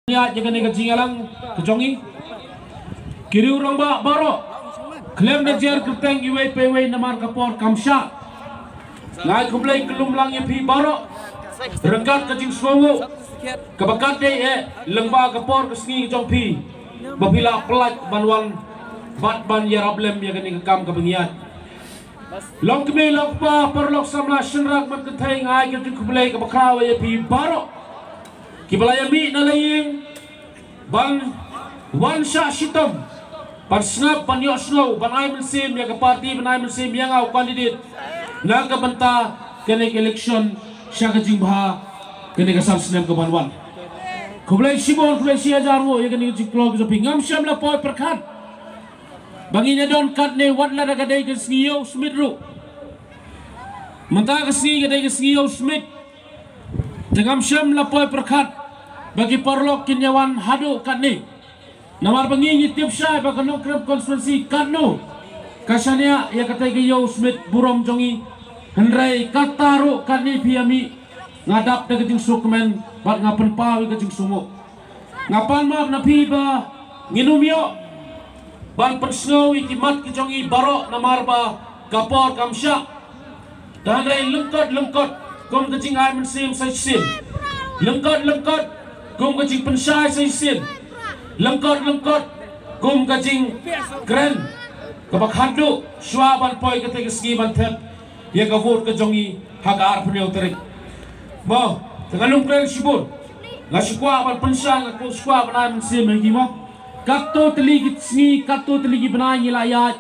Ya, jangan ni kejingalang kejongi. Kiri orang ba baro. Klaim najar kerteng iway peway namar kapor kamsha. Ngai kumlay kelum lang yang pi baro. Rekat kejing sungu. Kebakat deh lengba kapor kesni kejong pi. Babila pelat banwan bat ban ya rablem ya kini kekam kebengian. Long kemi long pa perlok samla shenrak mat keteng ngai kejing kumlay kebakrawa ya pi baro. Kibalaya mi nalaying ban wan sha shitam ban snap ban yo snow ban ay mensim ya ke parti ban ay mensim yang au kandidat na ka banta kene election sha ka jingba kene ka sam snem ka banwan kublai simon kublai si ajarwo ya kene jiklog zo pingam sham la poy perkat banginya don kat ne wat la daga dai ke sniyo smidru menta ka sni ga dai ke sniyo smid Tengam syam lapoi perkat bagi perlok kinyawan hadu kat ni. Namar bengi tiap syai bagi nokrep konstitusi kat no. Kasanya ya kata yo Smith burom jongi hendrai kataru kat ni piami ngadap de kejing sukmen bat ngapen pawi kejing sumuk. Ngapan maaf na piba nginumyo ban persno ikimat kejongi barok namar ba kapor kamsya. Dan rai lengkot kum kecing ay mensim say sin lengkot kum kecing pensay say sin lengkot kum kecing keren kabak hadu swaban poy ketika segi bantep ya kavut kejongi hagar penyo terik mo tengalung keren sibur ngasikwa ban pensay ngakul skwa ban ay mensim lagi mo katto teligi sgi katto teligi banay ngilayat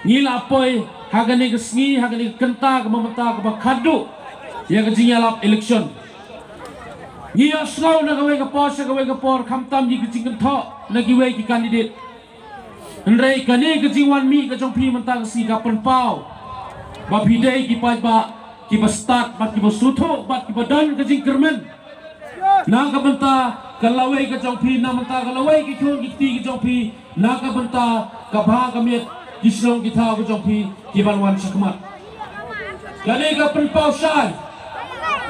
ngila poy hagani kesgi hagani kenta kemamata kabak hadu yang kecingnya lap election. Ia slow nak kawai kapor kamtam di kecing kentok nak kawai ki kandidat. Hendrai kane kecing wan mi kecong pi mentang si kapen pau. Babidai ki ba ki start bat ki suto bat ki badan kecing kermen. Nak kabenta kalawai kecong pi na menta kalawai ki kun ki kecong pi nak kabenta kabha kamiet kislong kita kecong pi ki banwan sakmat. Kane kapen pau syai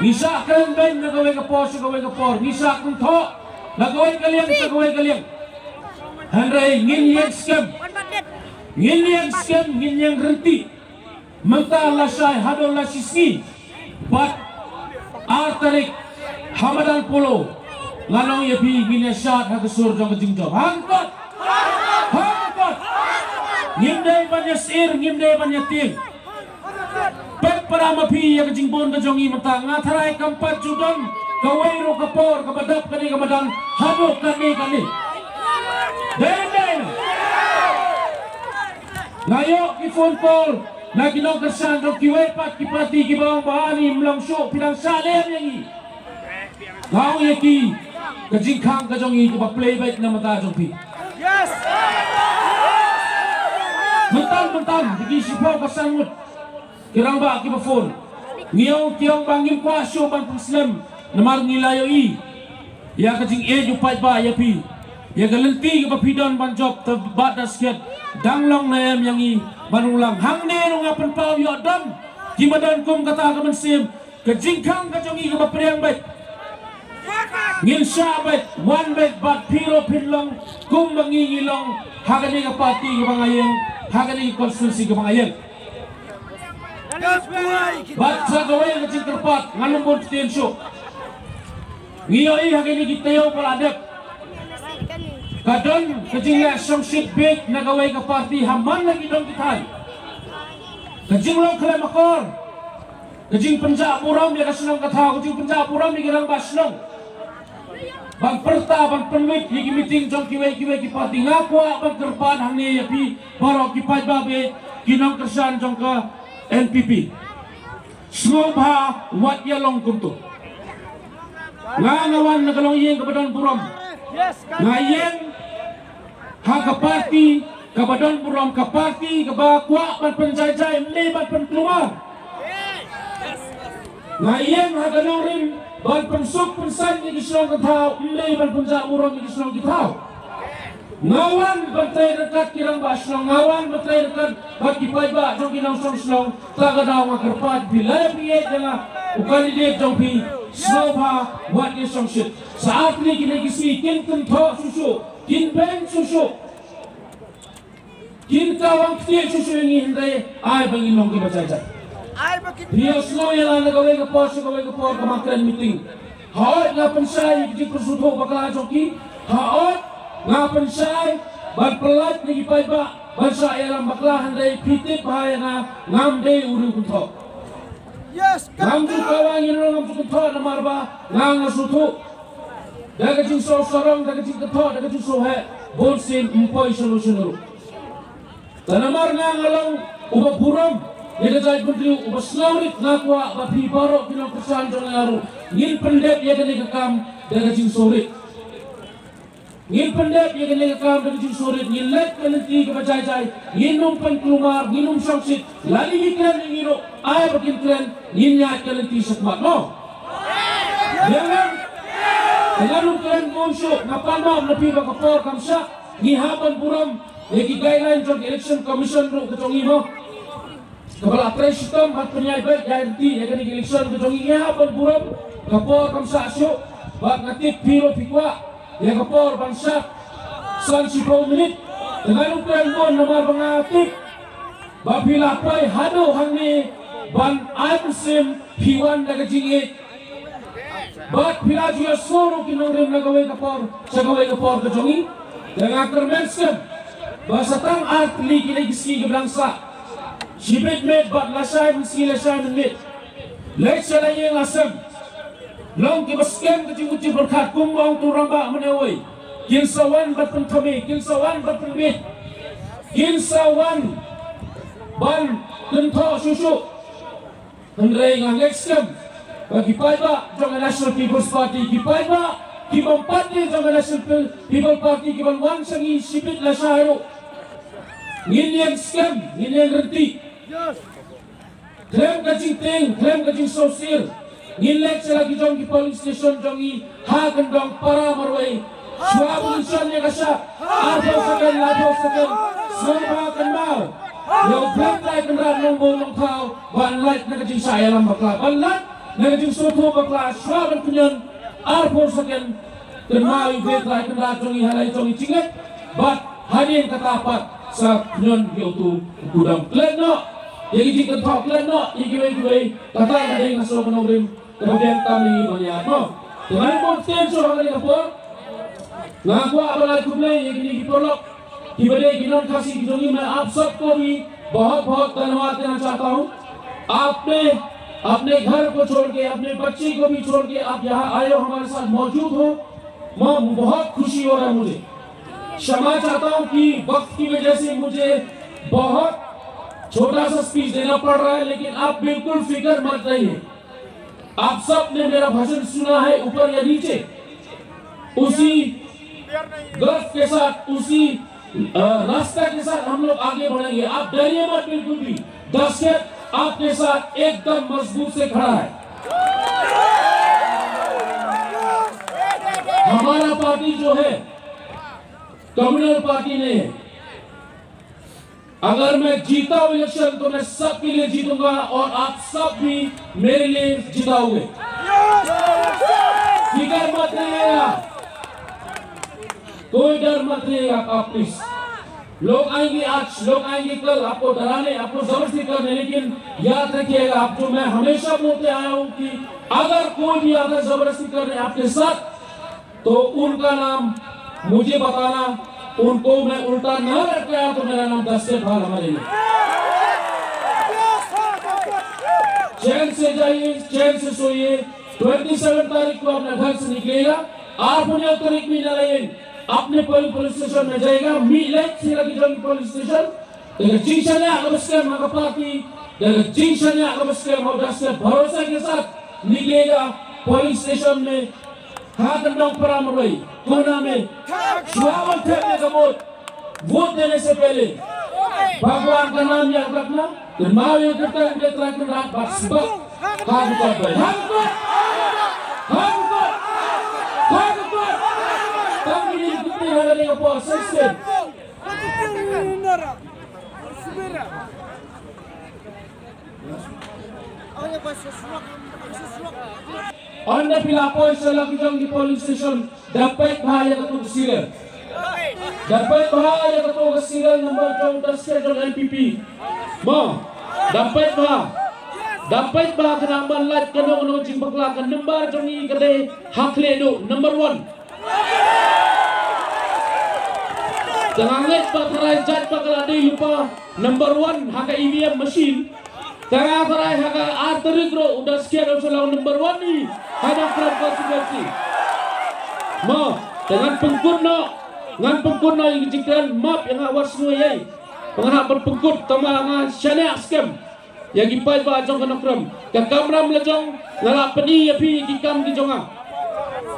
Nisa keren ben nagaway kapor Nisa kung to nagaway kaliang Henry nginyang scam nginyang renti Menta lasay hadol lasisi Bat artarik Hamadan polo Nganong yapi nginyang syat hagasur jong kejingjob Hangkot Ngimday banyak sir ngimday banyak ting Perama pi yang jingbon kejongi mentang ngatarai kampat judon kawai ro kapor kabadap kani kabadan habuk kani den ngayo ki phone call lagi no kersan ro kiwe pat ki pati ki bawang bahani mlang syuk pinang salem yangi ngau yaki kejingkang kejongi ka playback na mata jongpi yes mentang digi sipo kasangut kirang ba ki phone ngiyo kiong bangim kwasyo bang muslim namar ngilayo i ya kajing e jupai ba ya pi ya galenti ka pidon ban job te badas ket danglong na yang i banulang hangne no ngapen pau yo dam kimadan kum kata ka muslim kajingkang kajongi ka priang bai ngin sha bai one bai bat piro pinlong kum bangi ngilong hagani ka pati ka bangayeng hagani konstitusi ka bangayeng Baca gawai kecil terpat ngalumpun tenso. Ngiyoi hagini kitayo paladep. Kadon kecingnya songsit big na gawai ke parti haman lagi dong kita. Kecing long kele makor. Kecing penjak puram dia kasenong kata kecing penjak puram dia kirang basnong. Bang perta bang penwit higi meeting jong kiwai ki parti ngakwa bang kerpan hangni yapi barok kipai babe kinong kersan jong ke NPP Smobha wat yalong kunto Ngangawan nagalong iyeng kabadan buram Ngayeng Haka parti kabadan buram ka parti kabakwa ban penjajay mli ban penkeluar Ngayeng hagalong rin ban pensuk pensan ni kislong katao mli ban penjak buram ni kislong kitao Ngawan bantay dekat kirang baslong ngawan bantay dekat bagi pay ba jong kinang slong taga daw nga kerpat bilay biye nga ukandidate jong pi Slova wat ke songshit saat ni kini kisi kin tho susu kin ben susu kin kawang tie susu ini hindai ai bangin long ke baca dia slow yang nak gawe ke por kemakran meeting haot ngapan sai di persudho bakal joki haot ngapan sai ban pelat ni pai ba ban sai alam bakal handai pitip bahaya ngam dei uru kuntho yes ngam tu kawang ini ngam tu kuntho namar ba ngang asuthu daga jing so sorong daga jing kuntho daga jing so he bolsin empoi solution ru tanamar ngang along uba buram Ia jai putri ubasnaurit nakwa bapi barok pinang persan jong ngaru ngin pendep ia kene kekam daga jing sorit ngin pendep ia kene kekam daga jing sorit ngin let kelenti ke bajai ngin numpan kelumar ngin num songsit lali ngikren ngiro ai bakin kren ngin nyat kelenti sekmat no jangan dengan kren monsho napandam napi bakapor kamsa ngihaban buram yaki guideline jong election commission ro ketongi mo Kepala Presiden hat penyai baik janti ya kini election kejonginya apa buram kapor kamsa asyo bak ngatif piro pikwa ya kapor bangsa san 10 menit dengan ukuran mon nomor pengatif babila pai hado hangni ban aimsim piwan daga jingit bak pila jua soro kinong rem nagawe kapor kejongi dengan kermenskem bahasa tang atli kini gisi keblangsa Sibit med bat lasai misi lasai mit. Lek salai lasam. Long ke baskem ke cinguci berkat kumbang tu ramba menewai. Kin sawan bat pentomi, kin sawan bat penbit. Kin sawan ban tento susu. Hendrai ngang ekskem. Bagi paiba jangan National People's Party kipai ba kibang party jangan National People Party kibang wan sangi sibit lasai ro. Ngin yang scam, ngin yang renti. Klaim kacing ting, klaim kacing sosir. Ngilek selagi jong di police station jongi hakan dong para marwai. Suara polisiannya kasar. Arbo sekian, semua akan mau. Yang berantai kendaraan nombor long tau, ban light nak kacing saya lam bakla, ban light nak kacing soto bakla. Suara kunyon arbo sekian kenal berantai kendaraan jongi halai jongi cingat. Bat hadir katapat sa kunyon yotu gudang klaim no. Yang jika talk lain no, yang gue kata ada yang ngasih menurun kemudian kami banyak no. Dengan konten soal kali kapor, ngaku apa lagi kumle yang ini dipolok, tiba-tiba kinon kasih kitongi मैं आप सबको भी बहुत धन्यवाद देना चाहता हूँ। आपने अपने घर को छोड़ के, अपने बच्चे को भी छोड़ के आप यहाँ आए हो, हमारे साथ मौजूद हो, मैं बहुत खुशी हो रहा है मुझे। क्षमा चाहता हूँ कि वक्त की वजह से मुझे बहुत छोटा सा स्पीच देना पड़ रहा है, लेकिन आप बिल्कुल फिक्र मत रहिए। आप सब ने मेरा भाषण सुना है ऊपर या नीचे, उसी गर्व के साथ, उसी रास्ते के साथ हम लोग आगे बढ़ेंगे। आप डरिए मत बिल्कुल भी। दस्तक आपके साथ एकदम मजबूत से खड़ा है। हमारा पार्टी जो है कम्युनल पार्टी नहीं है। अगर मैं जीता हूं इलेक्शन तो मैं सबके लिए जीतूंगा और आप सब भी मेरे लिए जिताओगे। फिकर मत रहिएगा, कोई डर मत रहिएगा आप प्लीज। लोग आएंगे आज, लोग आएंगे कल आपको डराने, आपको जबरदस्ती करने, लेकिन याद रखिएगा आप जो मैं हमेशा बोलते आया हूं कि अगर कोई भी अगर जबरदस्ती करने आपके साथ तो उनका नाम मुझे बताना, उनको मैं उल्टा न रख गया तो मेरा नाम दस्तक भाल हमारे लिए। चैन से जाइए, चैन से सोइए। 27 तारीख को अपने घर से निकलेगा, 8 तारीख में जाइए अपने पुलिस स्टेशन में जाएगा। मिलेट से लगी जाएगी police station, dengan jinxannya agak maka parti, dengan jinxannya agak mau dasar भरोसा के साथ निकलेगा पुलिस स्टेशन में। हाथ डॉग पर आमरवाई कोना में स्वागत करने का वोट देने से पहले भगवान का नाम याद रखना। माँ ये करता है उनके तरह के रात बस काम कर भाई तब ये कितने हमारे का पास से Anda pila poin selagi jong di polling station dapat bahaya ketua sila. Dapat bahaya ketua sila nombor jong tersier NPP. Mo, dapat kena ambil light kena jing baklakan nombor jong ini kedai hak ledo number 1. Jangan pakai jat pakai ada lupa number 1 hak EVM machine. Tengah terai hak arteri gro udah sekian usaha number 1 ni ada kerap konstitusi. Mo dengan pengkurno yang jikran map yang awak semua yai pengarah berpengkut tama syariah scam yang ipai ba jong kana kram ka kamram lejong ngala peni api dikam di jonga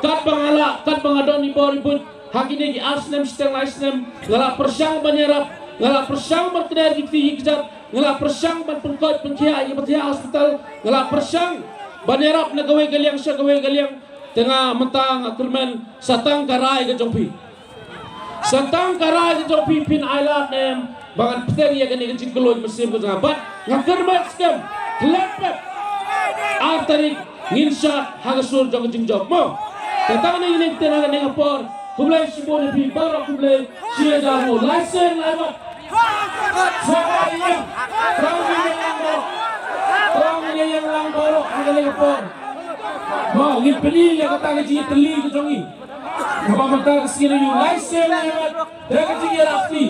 kat bangadon ni boribut hakini di asnem steng asnem ngala persang banyarap ngala persang berkedar di hijab ngala persang ban pengkot pengkia yang bertia hospital ngala persang banyarap na gawe galiang sya gawe galiang tengah mentang akurmen satang karai ke jongpi satang karai ke jongpi pin island nem bangan peteng ya kini kecil keluar mesin ke sahabat ngakermat skam kelepet arterik nginsat hagasur jong jing jong mo tentang ini kita nak ngapor kumulai sibon lebih baru kumulai sila jamu license lewat Terang yang lang boro ang ngapor mo ngipeli ya kata ngaji teli ke jongi kapag magkakasino yung license lewat daga jing yarafti